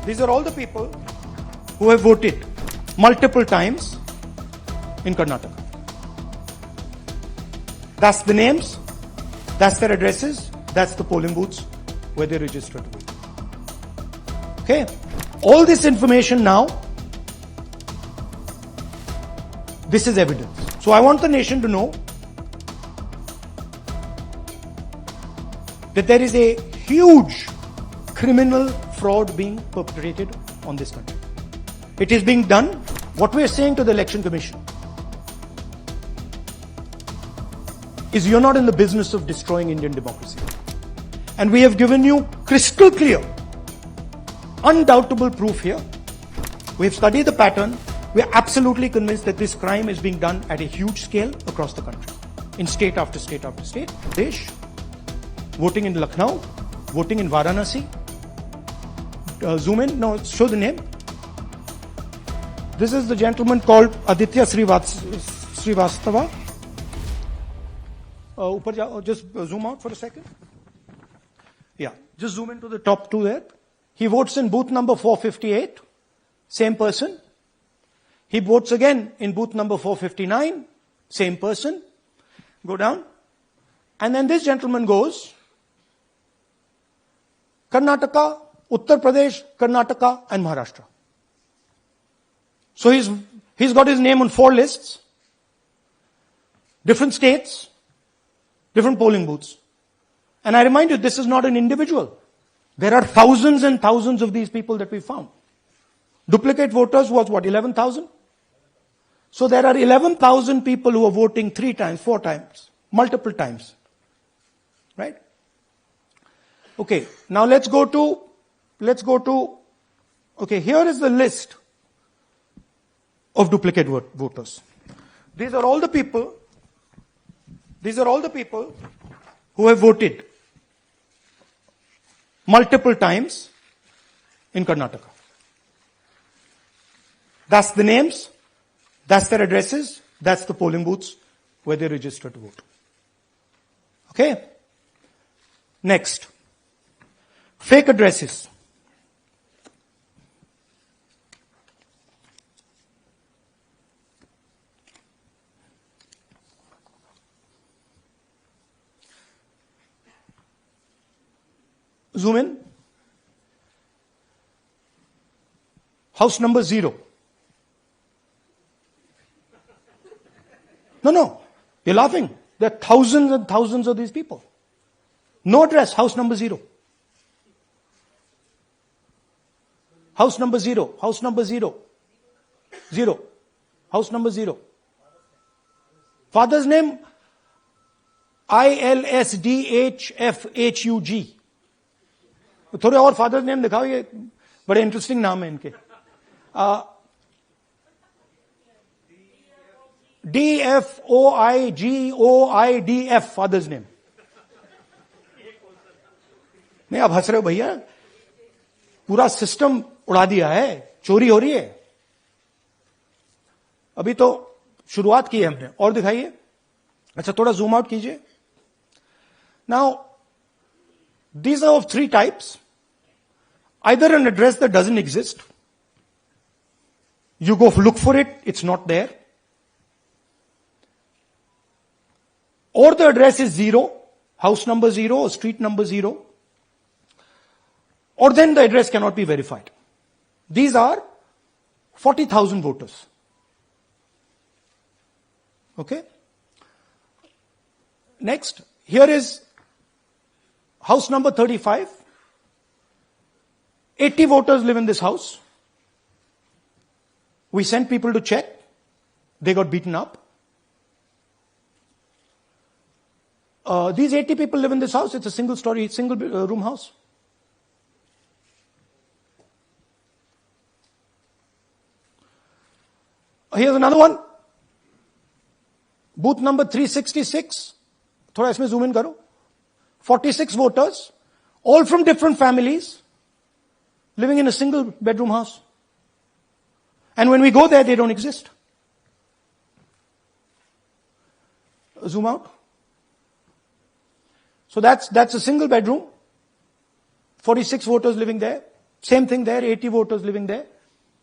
These are all the people who have voted multiple times in Karnataka. That's the names, that's their addresses, that's the polling booths where they registered to vote. Okay? All this information now, this is evidence. So I want the nation to know that there is a huge criminal fraud being perpetrated on this country. It is being done. What we are saying to the Election Commission is you're not in the business of destroying Indian democracy. And we have given you crystal clear, undoubtable proof here. We have studied the pattern. We are absolutely convinced that this crime is being done at a huge scale across the country, in state after state after state. Desh, voting in Lucknow, voting in Varanasi. Zoom in, no, show the name. This is the gentleman called Aditya Srivastava. Just zoom out for a second. Yeah, just zoom into the top two there. He votes in booth number 458, same person. He votes again in booth number 459, same person. Go down. And then this gentleman goes, Karnataka, Uttar Pradesh, Karnataka and Maharashtra. So he's got his name on 4 lists, different states, different polling booths. And I remind you, this is not an individual. There are thousands and thousands of these people that we found. Duplicate voters was what, 11,000? So there are 11,000 people who are voting 3 times, 4 times, multiple times. Right? Okay, now let's go to, okay, here is the list of duplicate voters. These are all the people who have voted multiple times in Karnataka. That's the names, that's their addresses, that's the polling booths where they registered to vote. Okay? Next. Fake addresses. Zoom in. House number 0. No, you're laughing. There are thousands and thousands of these people. No address, house number 0. House number 0, house number 0. 0. House number 0. Father's name, ILSDHFHUG. थोड़े और father's name दिखाओ, ये बड़े interesting नाम है इनके. DFOIGOIDF father's name. नहीं, आप हंस रहे हो भैया, पूरा सिस्टम उड़ा दिया है, चोरी हो रही है. अभी तो शुरुआत की है हमने. और दिखाइए. अच्छा, थोड़ा जूम आउट कीजिए. Now these are of 3 types. Either an address that doesn't exist. You go look for it, it's not there. Or the address is 0, house number 0 or street number 0. Or then the address cannot be verified. These are 40,000 voters. Okay? Next, here is house number 35. 80 voters live in this house. We sent people to check. They got beaten up. These 80 people live in this house. It's a single room house. Here's another one. Booth number 366. थोड़ा इसमें zoom in करो. 46 voters, all from different families, living in a single bedroom house. And when we go there, they don't exist. Zoom out. So that's a single bedroom, 46 voters living there. Same thing there, 80 voters living there.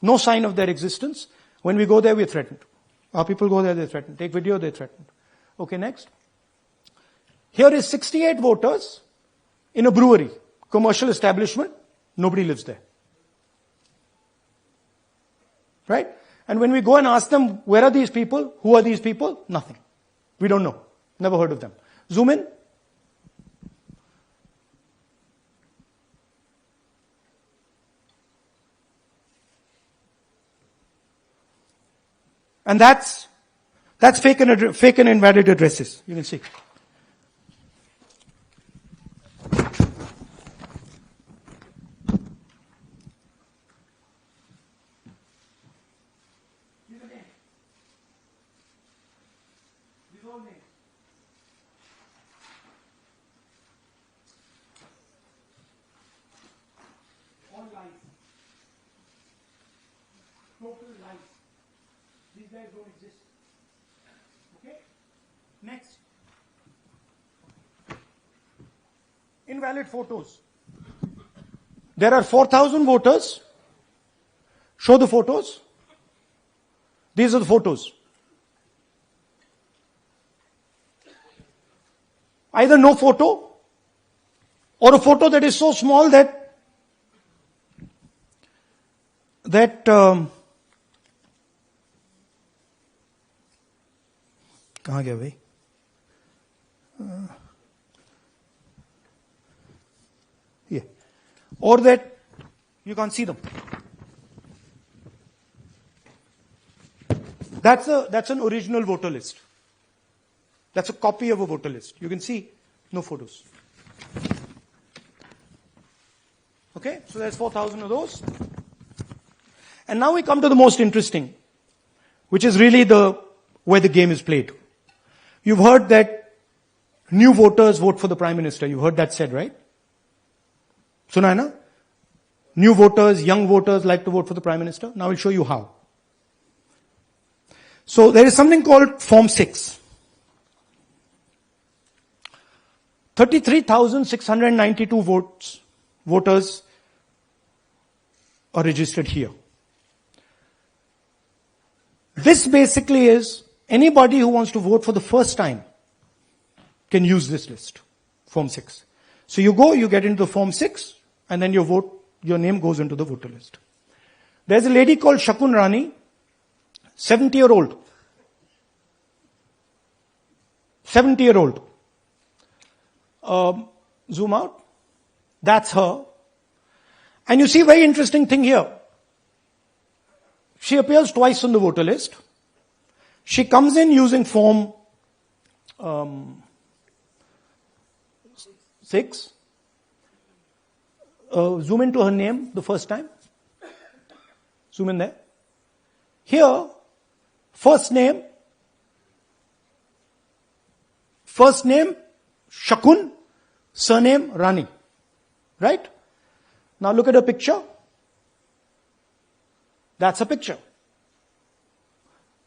No sign of their existence. When we go there, we're threatened. Our people go there, they're threatened. Take video, they're threatened. Okay, next. Here is 68 voters in a brewery, commercial establishment. Nobody lives there. Right? And when we go and ask them, where are these people? Who are these people? Nothing. We don't know. Never heard of them. Zoom in. And that's fake and invalid addresses. You can see. All lies. Total lies. These guys don't exist. Okay? Next. Invalid photos. There are 4,000 voters. Show the photos. These are the photos. Either no photo or a photo that is so small that कहाँ गया भाई? Yeah. Or that you can't see them. That's an original voter list. That's a copy of a voter list. You can see no photos. Okay, so there's 4,000 of those. And now we come to the most interesting, which is really where the game is played. You've heard that new voters vote for the Prime Minister. You heard that said, right? Suna hai na? New voters, young voters like to vote for the Prime Minister. Now I'll show you how. So there is something called Form 6. 33,692 voters are registered here. This basically is anybody who wants to vote for the first time can use this list, Form 6. So you go, you get into the Form 6, and then your name goes into the voter list. There's a lady called Shakun Rani, 70-year-old. 70-year-old. Zoom out. That's her. And you see a very interesting thing here. She appears twice on the voter list. She comes in using Form 6. Zoom into her name the first time. Zoom in there. Here, first name, Shakun, surname, Rani. Right? Now look at her picture. That's a picture.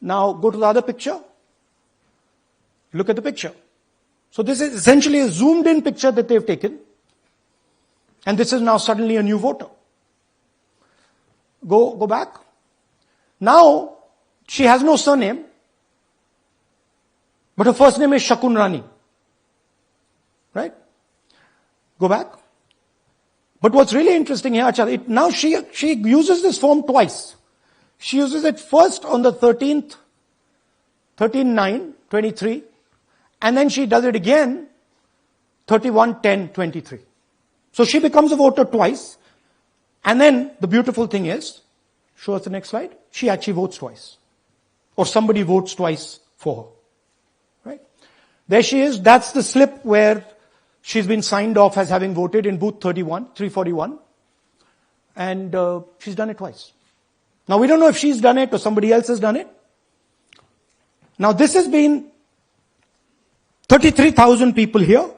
Now go to the other picture. Look at the picture. So this is essentially a zoomed in picture that they've taken. And this is now suddenly a new voter. Go back. Now, she has no surname. But her first name is Shakun Rani. Right? Go back. But what's really interesting here, now she uses this form twice. She uses it first on the 13th, 13/9/23, and then she does it again, 31/10/23. So she becomes a voter twice, and then the beautiful thing is, show us the next slide, she actually votes twice. Or somebody votes twice for her. Right? There she is, that's the slip where she's been signed off as having voted in booth 341, and she's done it twice. Now we don't know if she's done it or somebody else has done it. Now this has been 33,000 people here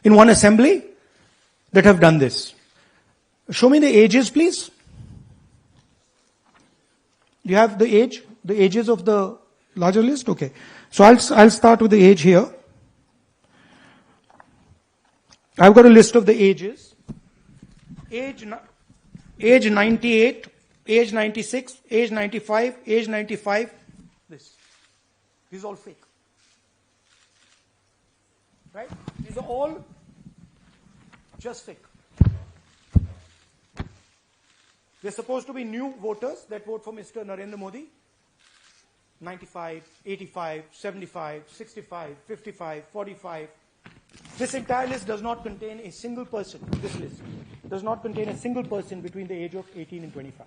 in one assembly that have done this. Show me the ages, please. Do you have the ages of the larger list? Okay. So I'll start with the age here. I've got a list of the ages. age 98, age 96, age 95, age 95, this. These are all fake. Right? These are all just fake. They're supposed to be new voters that vote for Mr. Narendra Modi. 95, 85, 75, 65, 55, 45. This entire list does not contain a single person. This list does not contain a single person between the age of 18 and 25.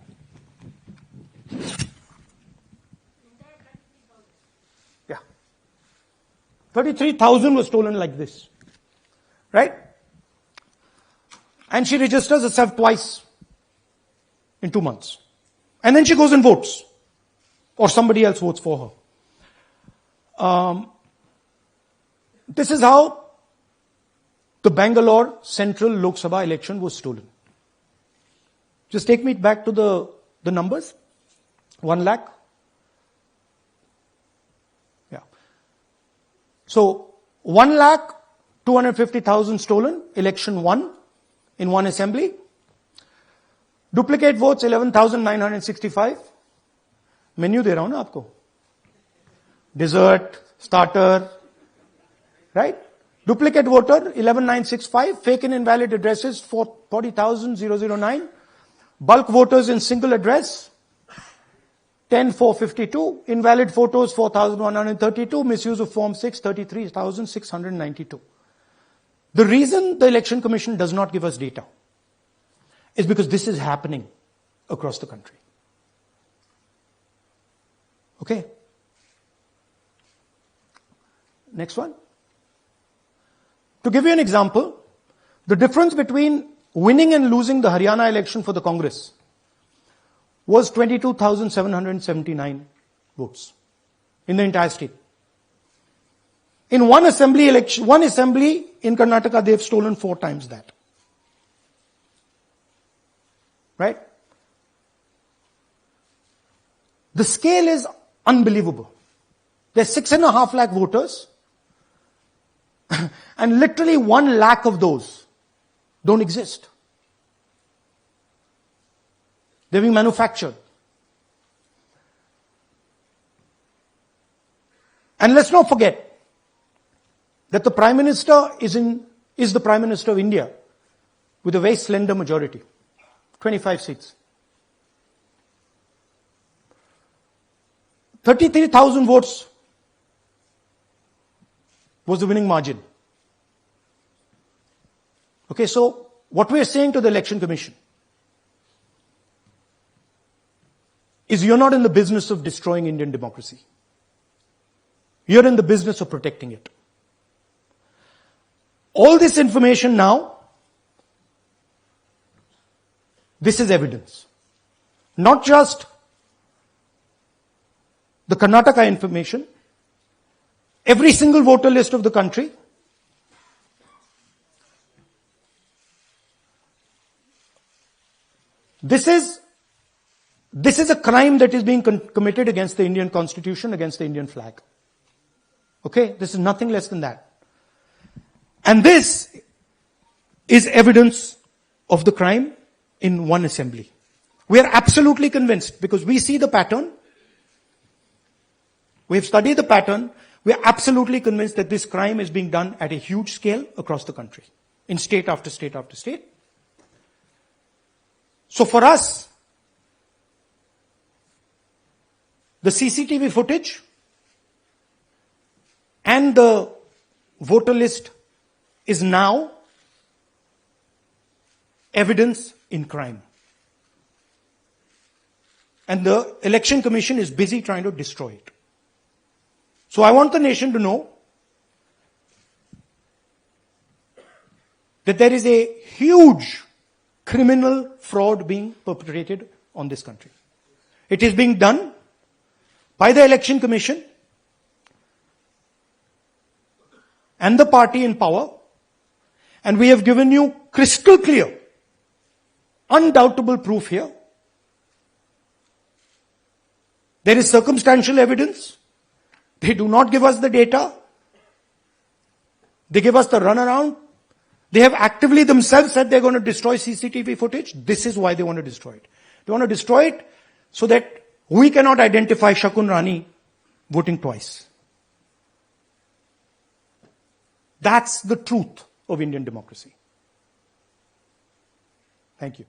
Yeah. 33,000 was stolen like this. Right? And she registers herself twice in 2 months. And then she goes and votes. Or somebody else votes for her. This is how the Bangalore Central Lok Sabha election was stolen. Just take me back to the numbers. 1 lakh. Yeah. So 1,250,000 stolen, election won in one assembly. Duplicate votes 11,965. Menu दे रहा हूं ना आपको. Dessert, starter, right? Duplicate voter 11,965. Fake and invalid addresses 40,009. Bulk voters in single address 10,452. Invalid photos 4,132. Misuse of Form 6 33,692. The reason the Election Commission does not give us data is because this is happening across the country. Okay. Next one. To give you an example, the difference between winning and losing the Haryana election for the Congress was 22,779 votes in the entire state. In one assembly in Karnataka, they've stolen 4 times that. Right? The scale is unbelievable. There's 6.5 lakh voters, and literally 1 lakh of those don't exist. They're being manufactured. And let's not forget that the Prime Minister is the Prime Minister of India with a very slender majority, 25 seats. 33,000 votes was the winning margin. Okay, so what we are saying to the Election Commission is you're not in the business of destroying Indian democracy. You're in the business of protecting it. All this information now, this is evidence. Not just the Karnataka information, every single voter list of the country, this is a crime that is being committed against the Indian Constitution, against the Indian flag. Okay, this is nothing less than that. And this is evidence of the crime in one assembly. We are absolutely convinced because we see the pattern. We have studied the pattern. We are absolutely convinced that this crime is being done at a huge scale across the country, in state after state after state. So for us, the CCTV footage and the voter list is now evidence in crime. And the Election Commission is busy trying to destroy it. So I want the nation to know that there is a huge criminal fraud being perpetrated on this country. It is being done by the Election Commission and the party in power, and we have given you crystal clear, undoubtable proof here. There is circumstantial evidence. They do not give us the data. They give us the runaround. They have actively themselves said they're going to destroy CCTV footage. This is why they want to destroy it. They want to destroy it so that we cannot identify Shakun Rani voting twice. That's the truth of Indian democracy. Thank you.